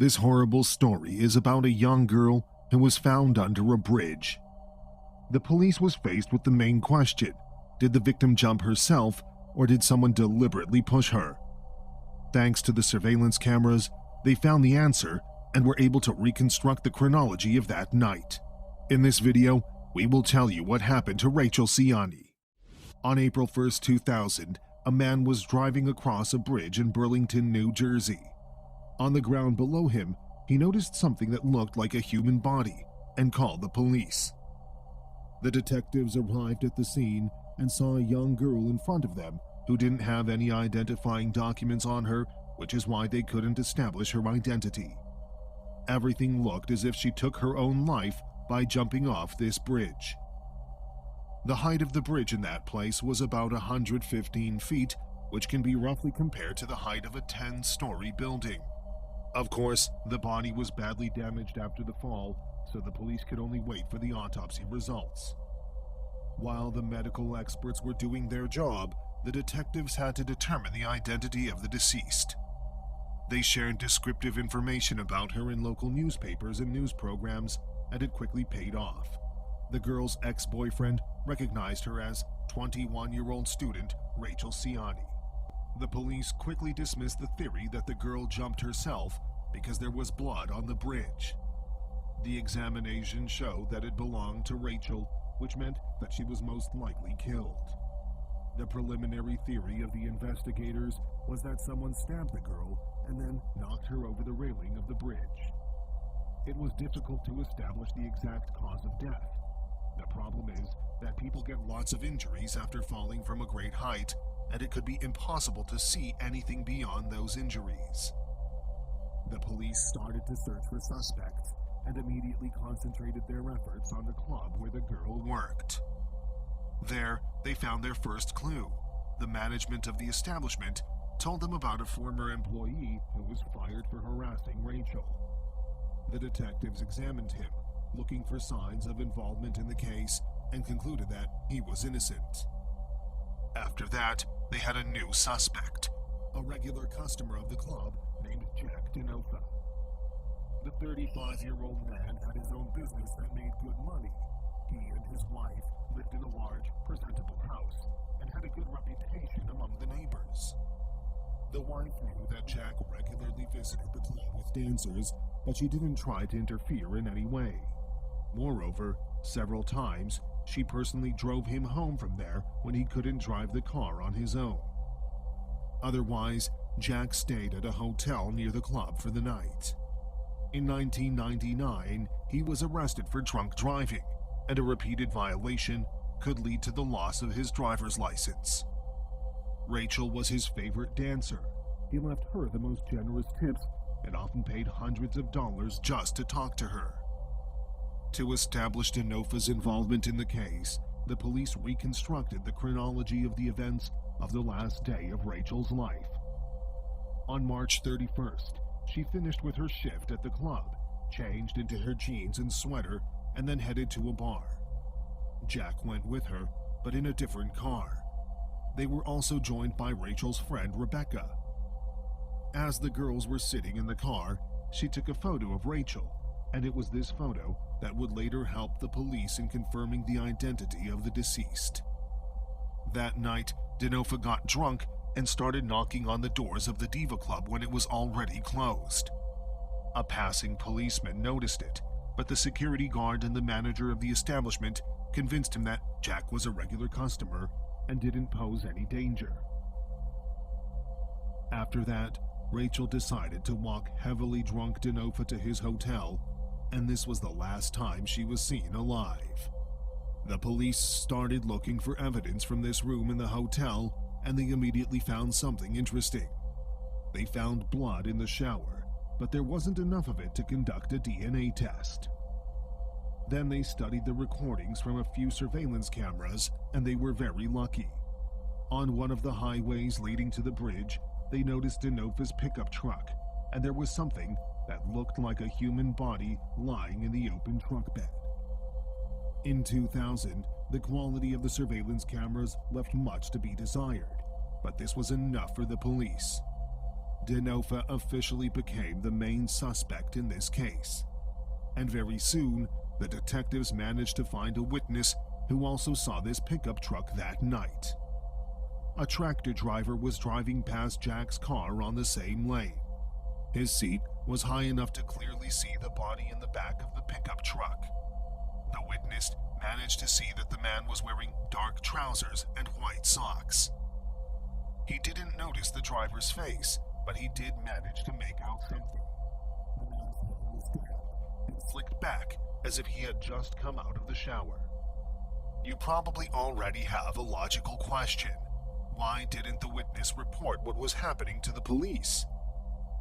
This horrible story is about a young girl who was found under a bridge. The police was faced with the main question: did the victim jump herself, or did someone deliberately push her? Thanks to the surveillance cameras, they found the answer and were able to reconstruct the chronology of that night. In this video, we will tell you what happened to Rachel Siani. On April 1, 2000, a man was driving across a bridge in Burlington, New Jersey. On the ground below him, he noticed something that looked like a human body and called the police. The detectives arrived at the scene and saw a young girl in front of them who didn't have any identifying documents on her, which is why they couldn't establish her identity. Everything looked as if she took her own life by jumping off this bridge. The height of the bridge in that place was about 115 feet, which can be roughly compared to the height of a 10-story building. Of course, the body was badly damaged after the fall, so the police could only wait for the autopsy results. While the medical experts were doing their job, the detectives had to determine the identity of the deceased. They shared descriptive information about her in local newspapers and news programs, and it quickly paid off. The girl's ex-boyfriend recognized her as 21-year-old student Rachel Siani. The police quickly dismissed the theory that the girl jumped herself because there was blood on the bridge. The examination showed that it belonged to Rachel, which meant that she was most likely killed. The preliminary theory of the investigators was that someone stabbed the girl and then knocked her over the railing of the bridge. It was difficult to establish the exact cause of death. The problem is that people get lots of injuries after falling from a great height, and it could be impossible to see anything beyond those injuries. The police started to search for suspects and immediately concentrated their efforts on the club where the girl worked. There, they found their first clue. The management of the establishment told them about a former employee who was fired for harassing Rachel. The detectives examined him, looking for signs of involvement in the case, and concluded that he was innocent. After that, they had a new suspect, a regular customer of the club named Jack Denofa. The 35-year-old man had his own business that made good money. He and his wife lived in a large, presentable house and had a good reputation among the neighbors. The wife knew that Jack regularly visited the club with dancers, but she didn't try to interfere in any way. Moreover, several times, she personally drove him home from there when he couldn't drive the car on his own. Otherwise, Jack stayed at a hotel near the club for the night. In 1999, he was arrested for drunk driving, and a repeated violation could lead to the loss of his driver's license. Rachel was his favorite dancer. He left her the most generous tips and often paid hundreds of dollars just to talk to her. To establish Denofa's involvement in the case, the police reconstructed the chronology of the events of the last day of Rachel's life. On March 31st, she finished with her shift at the club, changed into her jeans and sweater, and then headed to a bar. Jack went with her, but in a different car. They were also joined by Rachel's friend Rebecca. As the girls were sitting in the car, she took a photo of Rachel, and it was this photo that would later help the police in confirming the identity of the deceased. That night, Denofa got drunk and started knocking on the doors of the Diva Club when it was already closed. A passing policeman noticed it, but the security guard and the manager of the establishment convinced him that Jack was a regular customer and didn't pose any danger. After that, Rachel decided to walk heavily drunk Denofa to his hotel, and this was the last time she was seen alive. The police started looking for evidence from this room in the hotel, and they immediately found something interesting. They found blood in the shower, but there wasn't enough of it to conduct a DNA test. Then they studied the recordings from a few surveillance cameras, and they were very lucky. On one of the highways leading to the bridge, they noticed Denofa's pickup truck, and there was something that looked like a human body lying in the open truck bed. In 2000, the quality of the surveillance cameras left much to be desired, but this was enough for the police. Denofa officially became the main suspect in this case. And very soon, the detectives managed to find a witness who also saw this pickup truck that night. A tractor driver was driving past Jack's car on the same lane. His seat was high enough to clearly see the body in the back of the pickup truck. The witness managed to see that the man was wearing dark trousers and white socks. He didn't notice the driver's face, but he did manage to make out something. The man's hair was down and slicked back as if he had just come out of the shower. You probably already have a logical question. Why didn't the witness report what was happening to the police?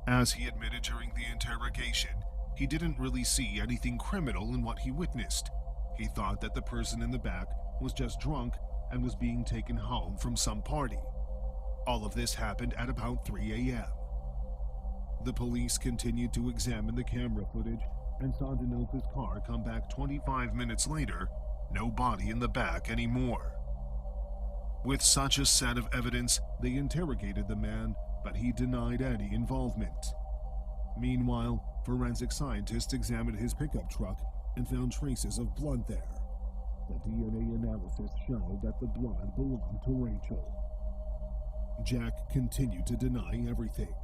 As he admitted during the interrogation, he didn't really see anything criminal in what he witnessed. He thought that the person in the back was just drunk and was being taken home from some party. All of this happened at about 3 a.m. The police continued to examine the camera footage and saw Denofa's car come back 25 minutes later, no body in the back anymore. With such a set of evidence, they interrogated the man, but he denied any involvement. Meanwhile, forensic scientists examined his pickup truck and found traces of blood there. The DNA analysis showed that the blood belonged to Rachel. Jack continued to deny everything.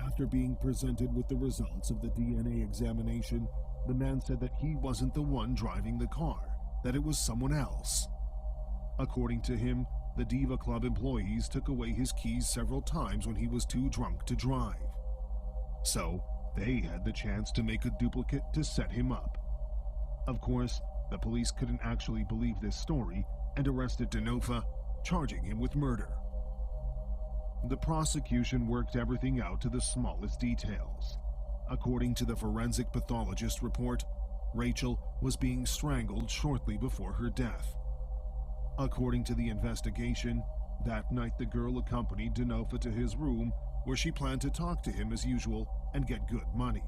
After being presented with the results of the DNA examination, the man said that he wasn't the one driving the car, that it was someone else. According to him, the Diva Club employees took away his keys several times when he was too drunk to drive. So, they had the chance to make a duplicate to set him up. Of course, the police couldn't actually believe this story and arrested Denofa, charging him with murder. The prosecution worked everything out to the smallest details. According to the forensic pathologist report, Rachel was being strangled shortly before her death. According to the investigation, that night the girl accompanied Denofa to his room where she planned to talk to him as usual and get good money.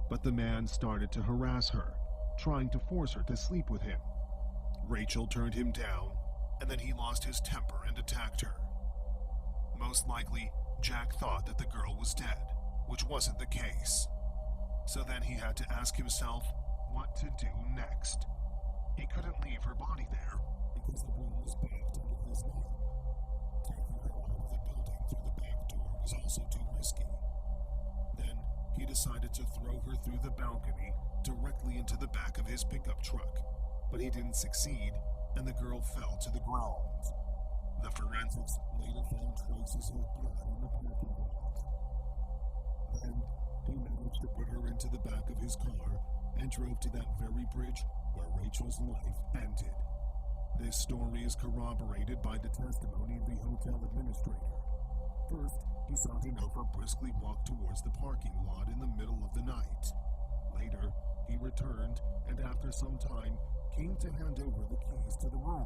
But the man started to harass her, trying to force her to sleep with him. Rachel turned him down, and then he lost his temper and attacked her. Most likely, Jack thought that the girl was dead, which wasn't the case. So then he had to ask himself what to do next. He couldn't leave her body there because the room was banked under his name. Taking her out of the building through the back door was also too risky. Then he decided to throw her through the balcony directly into the back of his pickup truck, but he didn't succeed, and the girl fell to the ground. The forensics later found traces of blood in the parking lot. Then he managed to put her into the back of his car and drove to that very bridge where Rachel's life ended. This story is corroborated by the testimony of the hotel administrator. First, he saw Denofa briskly walk towards the parking lot in the middle of the night. Later, he returned and after some time came to hand over the keys to the room.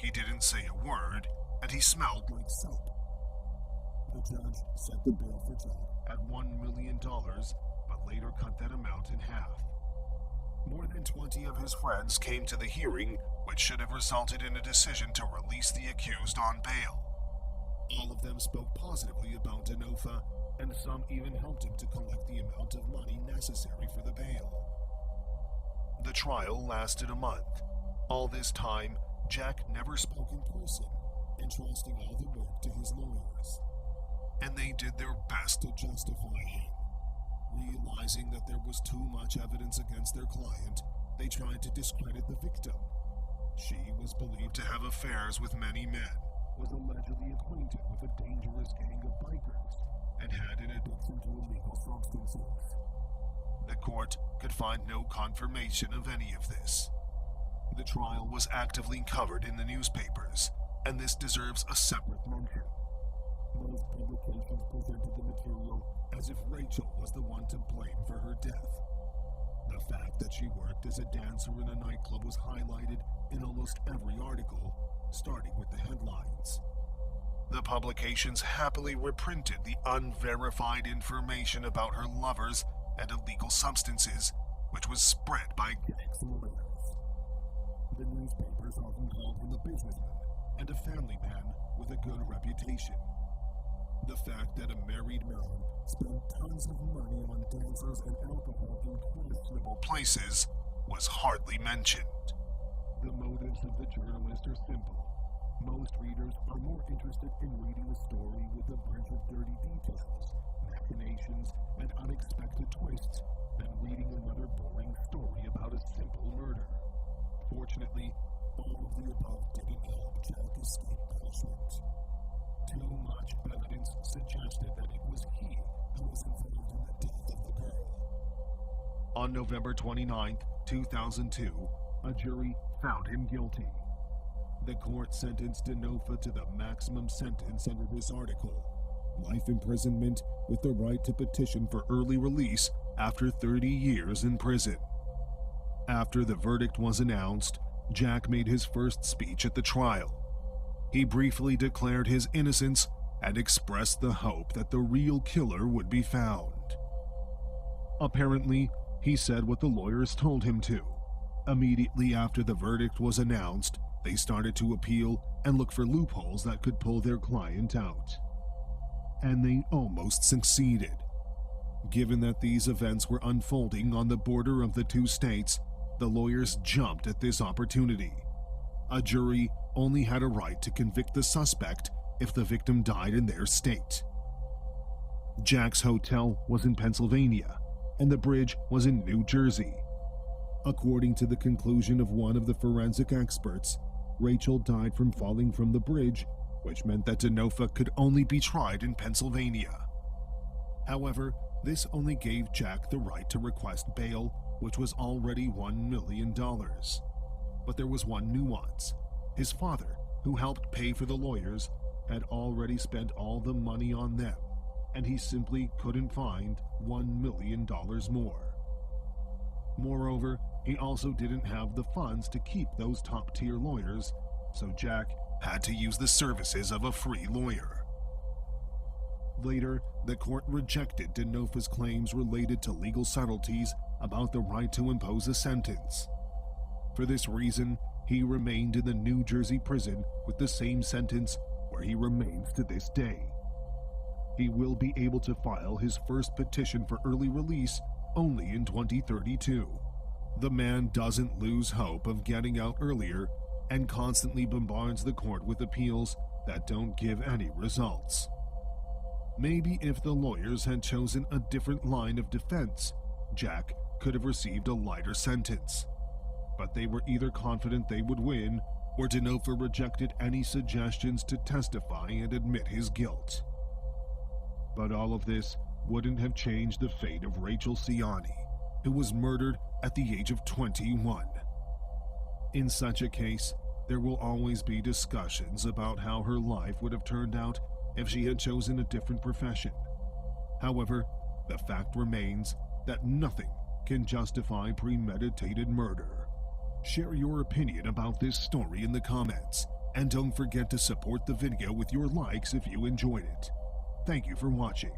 He didn't say a word, and he smelled like soap. The judge set the bail for Jack at $1 million, but later cut that amount in half. More than 20 of his friends came to the hearing, which should have resulted in a decision to release the accused on bail. All of them spoke positively about Denofa, and some even helped him to collect the amount of money necessary for the bail. The trial lasted a month. All this time, Jack never spoke in person, entrusting all the work to his lawyers. And they did their best to justify him. Realizing that there was too much evidence against their client, they tried to discredit the victim. She was believed to have affairs with many men, was allegedly acquainted with a dangerous gang of bikers, and had an addiction to illegal substances. The court could find no confirmation of any of this. The trial was actively covered in the newspapers, and this deserves a separate mention. Most publications presented the material as if Rachel was the one to blame for her death. The fact that she worked as a dancer in a nightclub was highlighted in almost every article, starting with the headlines. The publications happily reprinted the unverified information about her lovers and illegal substances, which was spread by Jack's lawyers. The newspapers often called him a businessman and a family man with a good reputation. The fact that a married man spent tons of money on dancers and alcohol in questionable places was hardly mentioned. The motives of the journalist are simple. Most readers are more interested in reading a story with a bunch of dirty details, machinations, and unexpected twists than reading another boring story about a simple murder. Fortunately, all of the above didn't help Jack escape punishment. Too much evidence suggested that it was he who was involved in the death of the girl. On November 29, 2002, a jury found him guilty. The court sentenced Denofa to the maximum sentence under this article: life imprisonment with the right to petition for early release after 30 years in prison. After the verdict was announced, Jack made his first speech at the trial. He briefly declared his innocence and expressed the hope that the real killer would be found. Apparently, he said what the lawyers told him to. Immediately after the verdict was announced, they started to appeal and look for loopholes that could pull their client out. And they almost succeeded. Given that these events were unfolding on the border of the two states, the lawyers jumped at this opportunity. A jury only had a right to convict the suspect if the victim died in their state. Jack's hotel was in Pennsylvania, and the bridge was in New Jersey. According to the conclusion of one of the forensic experts, Rachel died from falling from the bridge, which meant that Denofa could only be tried in Pennsylvania. However, this only gave Jack the right to request bail, which was already $1 million. But there was one nuance. His father, who helped pay for the lawyers, had already spent all the money on them, and he simply couldn't find $1 million more. Moreover, he also didn't have the funds to keep those top-tier lawyers, so Jack had to use the services of a free lawyer. Later, the court rejected Denofa's claims related to legal subtleties about the right to impose a sentence. For this reason, he remained in the New Jersey prison with the same sentence where he remains to this day. He will be able to file his first petition for early release only in 2032. The man doesn't lose hope of getting out earlier and constantly bombards the court with appeals that don't give any results. Maybe if the lawyers had chosen a different line of defense, Jack could have received a lighter sentence. But they were either confident they would win, or Denofa rejected any suggestions to testify and admit his guilt. But all of this wouldn't have changed the fate of Rachel Siani, who was murdered at the age of 21. In such a case, there will always be discussions about how her life would have turned out if she had chosen a different profession. However, the fact remains that nothing can justify premeditated murder. Share your opinion about this story in the comments, and don't forget to support the video with your likes if you enjoyed it. Thank you for watching.